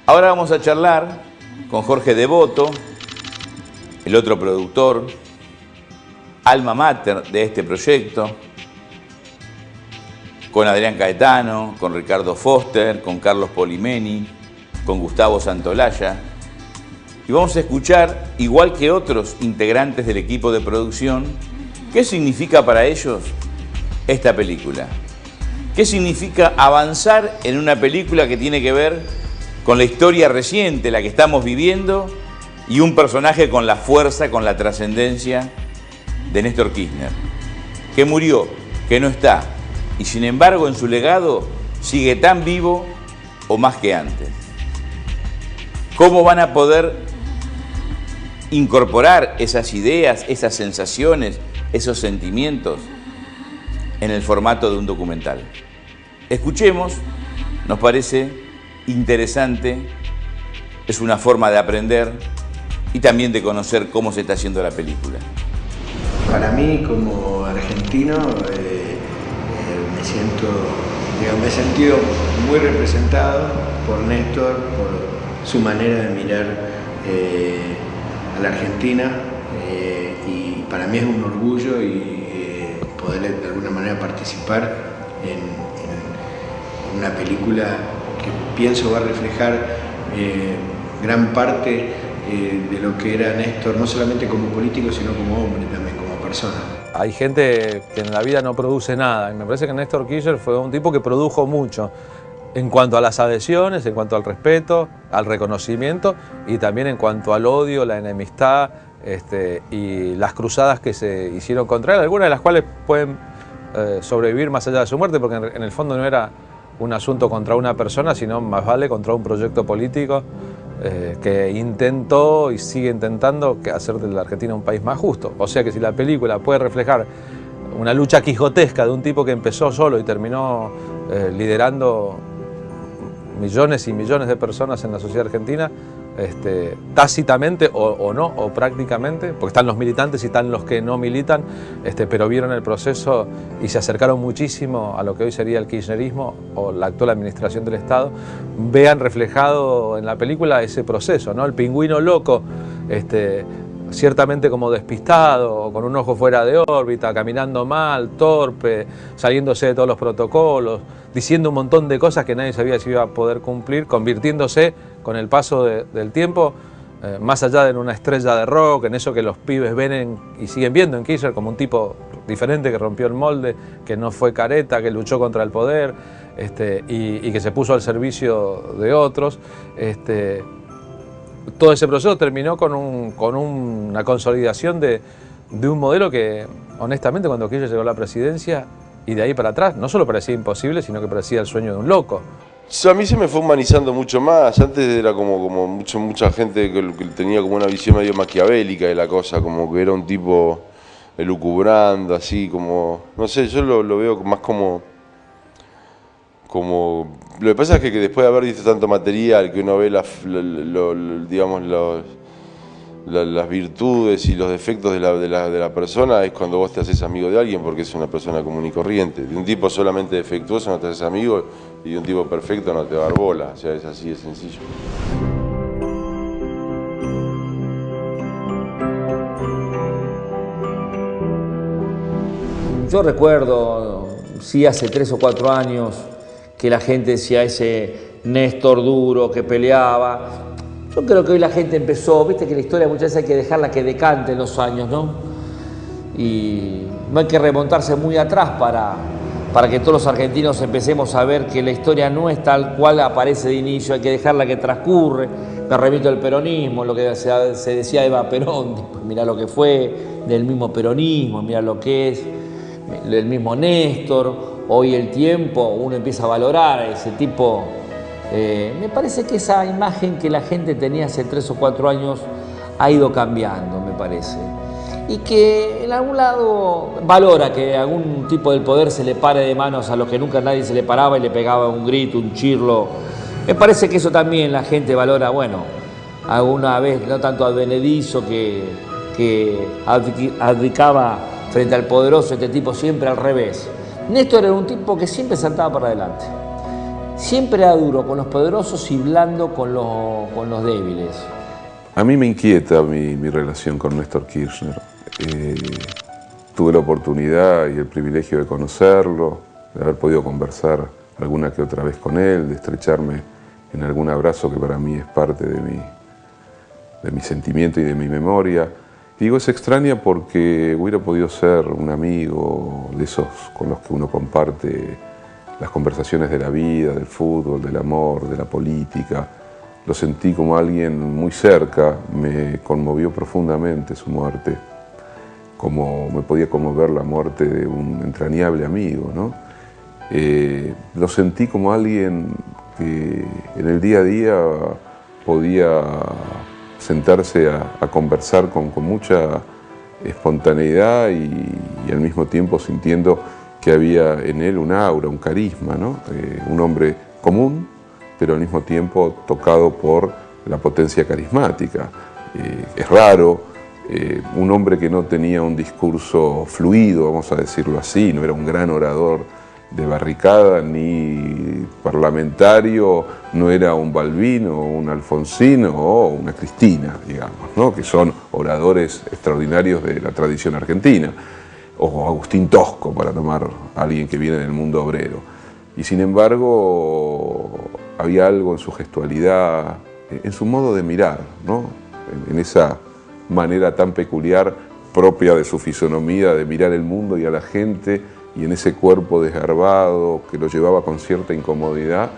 Ahora vamos a charlar con Jorge Devoto, el otro productor, alma mater de este proyecto, con Adrián Caetano, con Ricardo Foster, con Carlos Polimeni, con Gustavo Santolaya. Y vamos a escuchar, igual que otros integrantes del equipo de producción, qué significa para ellos esta película. ¿Qué significa avanzar en una película que tiene que ver con la historia reciente, la que estamos viviendo, y un personaje con la fuerza, con la trascendencia de Néstor Kirchner, que murió, que no está, y sin embargo en su legado sigue tan vivo o más que antes? ¿Cómo van a poder incorporar esas ideas, esas sensaciones, esos sentimientos en el formato de un documental? Escuchemos, nos parece interesante, es una forma de aprender y también de conocer cómo se está haciendo la película. Para mí, como argentino, me he sentido muy representado por Néstor, por su manera de mirar a la Argentina, y para mí es un orgullo poder de alguna manera participar en una película que pienso va a reflejar gran parte de lo que era Néstor, no solamente como político, sino como hombre también, como persona. Hay gente que en la vida no produce nada, y me parece que Néstor Kirchner fue un tipo que produjo mucho en cuanto a las adhesiones, en cuanto al respeto, al reconocimiento, y también en cuanto al odio, la enemistad y las cruzadas que se hicieron contra él, algunas de las cuales pueden sobrevivir más allá de su muerte, porque en el fondo no era un asunto contra una persona, sino más vale contra un proyecto político que intentó y sigue intentando hacer de la Argentina un país más justo. O sea que si la película puede reflejar una lucha quijotesca de un tipo que empezó solo y terminó liderando millones y millones de personas en la sociedad argentina, tácitamente o no, o prácticamente, porque están los militantes y están los que no militan, pero vieron el proceso y se acercaron muchísimo a lo que hoy sería el kirchnerismo o la actual administración del Estado, vean reflejado en la película ese proceso, ¿no? El pingüino loco, ciertamente como despistado, con un ojo fuera de órbita, caminando mal, torpe, saliéndose de todos los protocolos, diciendo un montón de cosas que nadie sabía si iba a poder cumplir, convirtiéndose con el paso del tiempo, más allá de una estrella de rock, en eso que los pibes ven y siguen viendo en Kirchner como un tipo diferente que rompió el molde, que no fue careta, que luchó contra el poder y que se puso al servicio de otros. Todo ese proceso terminó con una consolidación de un modelo que, honestamente, cuando Kirchner llegó a la presidencia y de ahí para atrás, no solo parecía imposible, sino que parecía el sueño de un loco. A mí se me fue humanizando mucho más. Antes era como mucha gente que tenía como una visión medio maquiavélica de la cosa, como que era un tipo elucubrando, así como... No sé, yo lo veo más como... Lo que pasa es que después de haber visto tanto material, que uno ve las virtudes y los defectos de la persona, es cuando vos te haces amigo de alguien, porque es una persona común y corriente. De un tipo solamente defectuoso no te haces amigo, y de un tipo perfecto no te va a dar bola. O sea, es así de sencillo. Yo recuerdo, sí, hace 3 o 4 años, que la gente decía ese Néstor duro que peleaba. Yo creo que hoy la gente empezó, viste que la historia muchas veces hay que dejarla que decante en los años, ¿no? Y no hay que remontarse muy atrás para que todos los argentinos empecemos a ver que la historia no es tal cual aparece de inicio, hay que dejarla que transcurre. Me remito al peronismo, lo que se decía de Eva Perón, mirá lo que fue del mismo peronismo, mirá lo que es el mismo Néstor. Hoy el tiempo, uno empieza a valorar a ese tipo. Me parece que esa imagen que la gente tenía hace 3 o 4 años ha ido cambiando, me parece. Y que en algún lado valora que algún tipo del poder se le pare de manos a los que nunca nadie se le paraba y le pegaba un grito, un chirlo. Me parece que eso también la gente valora, bueno, alguna vez no tanto advenedizo que abdicaba frente al poderoso, este tipo siempre al revés. Néstor era un tipo que siempre saltaba para adelante. siempre era duro con los poderosos y blando con los débiles. A mí me inquieta mi relación con Néstor Kirchner. Tuve la oportunidad y el privilegio de conocerlo, de haber podido conversar alguna que otra vez con él, de estrecharme en algún abrazo que para mí es parte de mi sentimiento y de mi memoria. Y digo, es extraña porque hubiera podido ser un amigo de esos con los que uno comparte las conversaciones de la vida, del fútbol, del amor, de la política. Lo sentí como alguien muy cerca, me conmovió profundamente su muerte, como me podía conmover la muerte de un entrañable amigo, ¿no? Lo sentí como alguien que en el día a día podía sentarse a conversar con mucha espontaneidad y al mismo tiempo sintiendo que había en él un aura, un carisma, ¿no? Un hombre común, pero al mismo tiempo tocado por la potencia carismática. Es raro, un hombre que no tenía un discurso fluido, vamos a decirlo así, no era un gran orador de barricada, ni parlamentario, no era un Balbino, un Alfonsino o una Cristina, digamos, ¿no? Que son oradores extraordinarios de la tradición argentina, o Agustín Tosco, para tomar a alguien que viene del mundo obrero. Y sin embargo, había algo en su gestualidad, en su modo de mirar, ¿no? En esa manera tan peculiar, propia de su fisonomía, de mirar el mundo y a la gente, y en ese cuerpo desgarbado que lo llevaba con cierta incomodidad,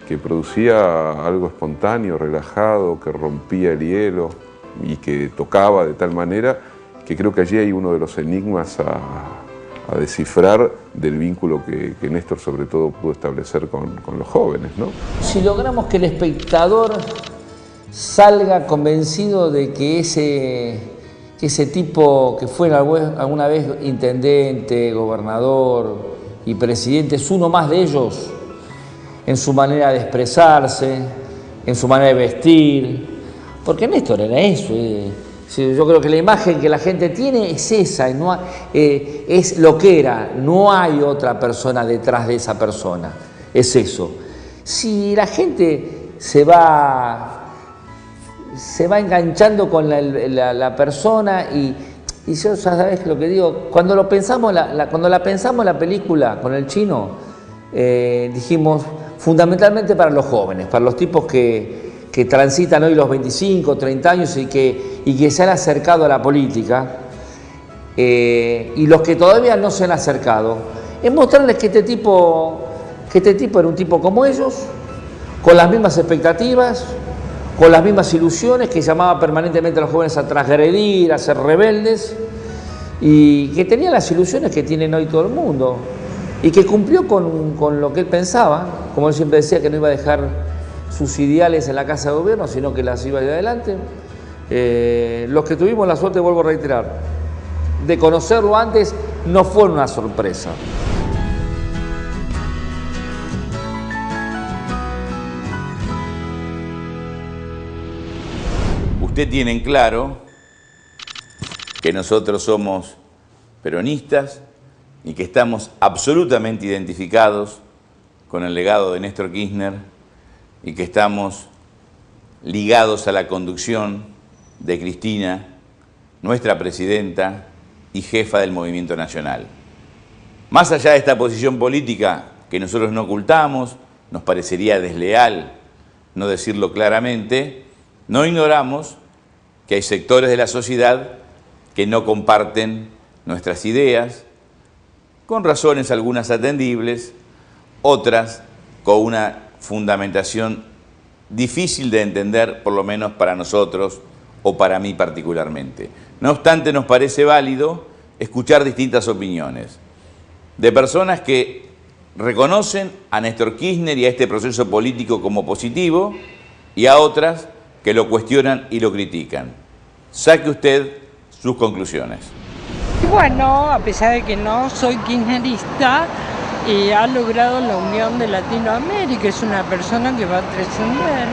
que producía algo espontáneo, relajado, que rompía el hielo y que tocaba de tal manera que creo que allí hay uno de los enigmas a descifrar del vínculo que Néstor sobre todo pudo establecer con los jóvenes, ¿no? Si logramos que el espectador salga convencido de que ese tipo que fue alguna vez intendente, gobernador y presidente es uno más de ellos, en su manera de expresarse, en su manera de vestir, porque Néstor era eso. Yo creo que la imagen que la gente tiene es esa, es lo que era, no hay otra persona detrás de esa persona, es eso. Si la gente se va enganchando con la persona y yo, ¿sabes lo que digo? Cuando la pensamos la película con el chino, dijimos fundamentalmente para los jóvenes, para los tipos que transitan hoy los 25, 30 años y que se han acercado a la política, y los que todavía no se han acercado, es mostrarles que este tipo era un tipo como ellos, con las mismas expectativas, con las mismas ilusiones, que llamaba permanentemente a los jóvenes a transgredir, a ser rebeldes, y que tenía las ilusiones que tienen hoy todo el mundo, y que cumplió con lo que él pensaba, como él siempre decía, que no iba a dejar sus ideales en la Casa de Gobierno, sino que las iba de adelante. Los que tuvimos la suerte, vuelvo a reiterar, de conocerlo antes, no fue una sorpresa. Usted tiene en claro que nosotros somos peronistas y que estamos absolutamente identificados con el legado de Néstor Kirchner y que estamos ligados a la conducción de Cristina, nuestra presidenta y jefa del Movimiento Nacional. Más allá de esta posición política que nosotros no ocultamos, nos parecería desleal no decirlo claramente, no ignoramos que hay sectores de la sociedad que no comparten nuestras ideas, con razones algunas atendibles, otras con una fundamentación difícil de entender, por lo menos para nosotros o para mí particularmente. No obstante, nos parece válido escuchar distintas opiniones de personas que reconocen a Néstor Kirchner y a este proceso político como positivo y a otras que lo cuestionan y lo critican. Saque usted sus conclusiones. Bueno, a pesar de que no soy kirchnerista, ha logrado la unión de Latinoamérica, es una persona que va a trascender.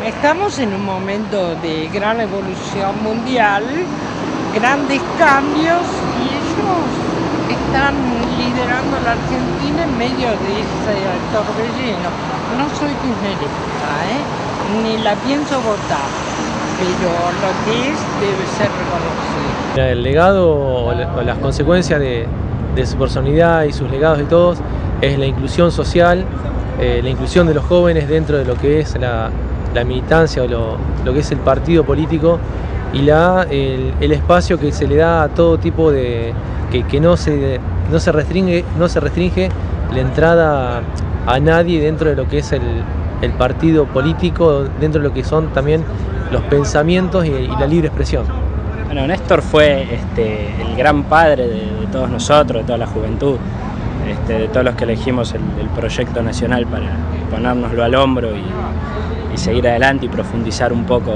Estamos en un momento de gran evolución mundial, grandes cambios, y ellos están liderando liderando la Argentina en medio de ese torbellino. No soy kirchnerista, ni la pienso votar, pero lo que es debe ser reconocido. El legado o las consecuencias de su personalidad y sus legados de todos es la inclusión social, la inclusión de los jóvenes dentro de lo que es la militancia o lo que es el partido político y el espacio que se le da a todo tipo de... que no se restringe la entrada a nadie dentro de lo que es el partido político, dentro de lo que son también los pensamientos y la libre expresión. Bueno, Néstor fue el gran padre de todos nosotros, de toda la juventud, de todos los que elegimos el proyecto nacional para ponérnoslo al hombro y seguir adelante y profundizar un poco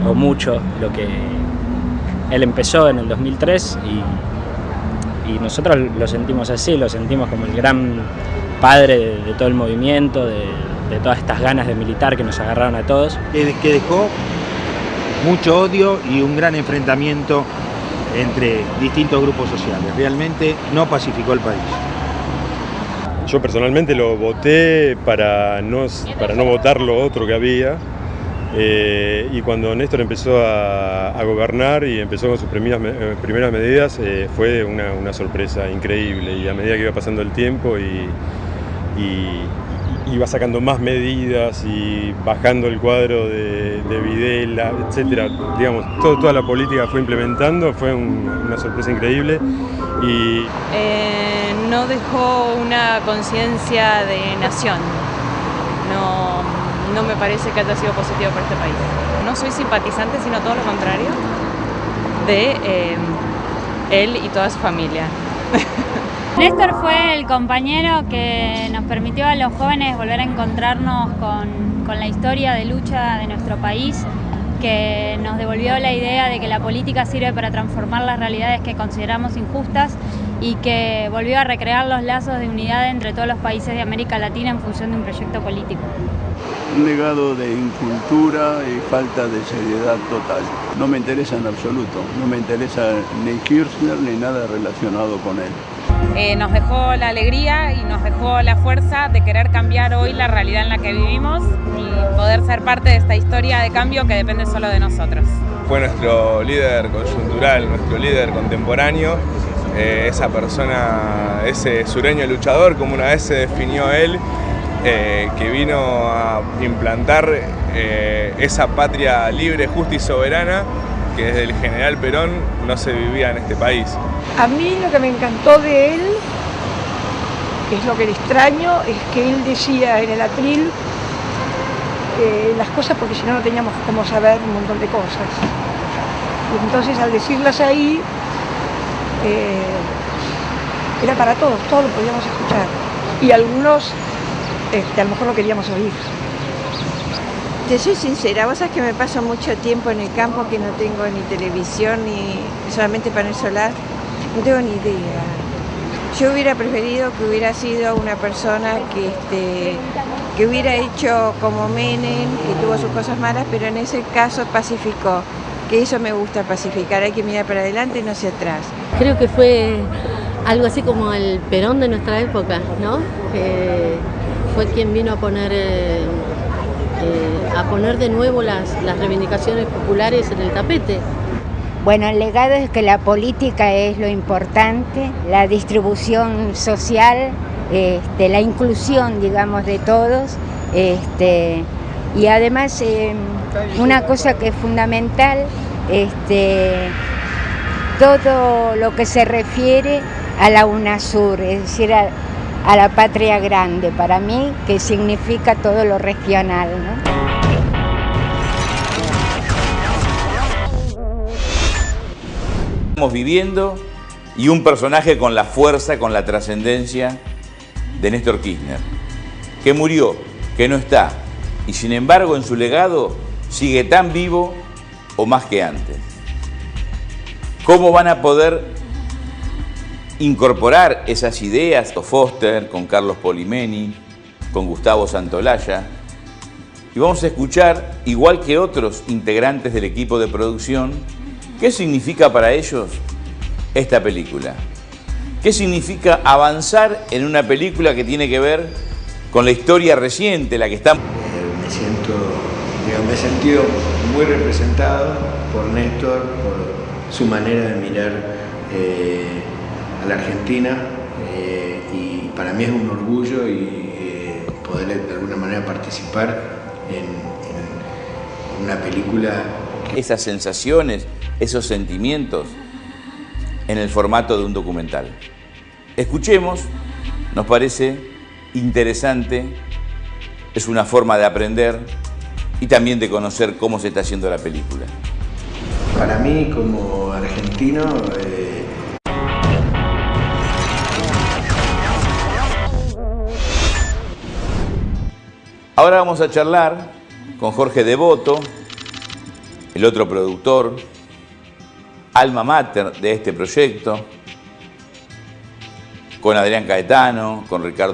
o mucho lo que él empezó en el 2003 y nosotros lo sentimos así, lo sentimos como el gran padre de todo el movimiento, de todas estas ganas de militar que nos agarraron a todos. Que dejó mucho odio y un gran enfrentamiento entre distintos grupos sociales. Realmente no pacificó el país. Yo personalmente lo voté para no votar lo otro que había. Y cuando Néstor empezó a gobernar y empezó con sus primeras medidas, fue una sorpresa increíble. Y a medida que iba pasando el tiempo y iba sacando más medidas y bajando el cuadro de Videla, etcétera, digamos, toda la política fue implementando, fue una sorpresa increíble. Y no dejó una conciencia de nación. No me parece que haya sido positivo para este país. No soy simpatizante, sino todo lo contrario de él y toda su familia. Néstor fue el compañero que nos permitió a los jóvenes volver a encontrarnos con la historia de lucha de nuestro país, que nos devolvió la idea de que la política sirve para transformar las realidades que consideramos injustas y que volvió a recrear los lazos de unidad entre todos los países de América Latina en función de un proyecto político. Un legado de incultura y falta de seriedad total. No me interesa en absoluto, no me interesa ni Kirchner ni nada relacionado con él. Nos dejó la alegría y nos dejó la fuerza de querer cambiar hoy la realidad en la que vivimos y poder ser parte de esta historia de cambio que depende solo de nosotros. Fue nuestro líder coyuntural, nuestro líder contemporáneo, esa persona, ese sureño luchador, como una vez se definió él, que vino a implantar esa patria libre, justa y soberana que desde el general Perón no se vivía en este país. A mí lo que me encantó de él, que es lo que le extraño, es que él decía en el atril las cosas porque si no, no teníamos cómo saber un montón de cosas. Y entonces al decirlas ahí, era para todos lo podíamos escuchar. Y algunos a lo mejor lo queríamos oír. Te soy sincera, vos sabés que me paso mucho tiempo en el campo que no tengo ni televisión ni solamente panel solar, no tengo ni idea. Yo hubiera preferido que hubiera sido una persona que hubiera hecho como Menem, que tuvo sus cosas malas, pero en ese caso pacificó, que eso me gusta, pacificar, hay que mirar para adelante y no hacia atrás. Creo que fue algo así como el Perón de nuestra época, ¿no? Fue quien vino a poner de nuevo las reivindicaciones populares en el tapete. Bueno, el legado es que la política es lo importante, la distribución social, la inclusión, digamos, de todos, y además una cosa que es fundamental, todo lo que se refiere a la UNASUR, es decir, a la patria grande, para mí, que significa todo lo regional, ¿no? Estamos viviendo y un personaje con la fuerza, con la trascendencia de Néstor Kirchner, que murió, que no está, y sin embargo en su legado sigue tan vivo o más que antes. ¿Cómo van a poder incorporar esas ideas con Foster, con Carlos Polimeni, con Gustavo Santolaya? Y vamos a escuchar, igual que otros integrantes del equipo de producción, qué significa para ellos esta película. ¿Qué significa avanzar en una película que tiene que ver con la historia reciente, la que está... Me he sentido muy representado por Néstor, por su manera de mirar a la Argentina, y para mí es un orgullo y poder de alguna manera participar en una película. Esas sensaciones, esos sentimientos en el formato de un documental. Escuchemos, nos parece interesante, es una forma de aprender y también de conocer cómo se está haciendo la película. Para mí, como argentino, ahora vamos a charlar con Jorge Devoto, el otro productor, alma mater de este proyecto, con Adrián Caetano, con Ricardo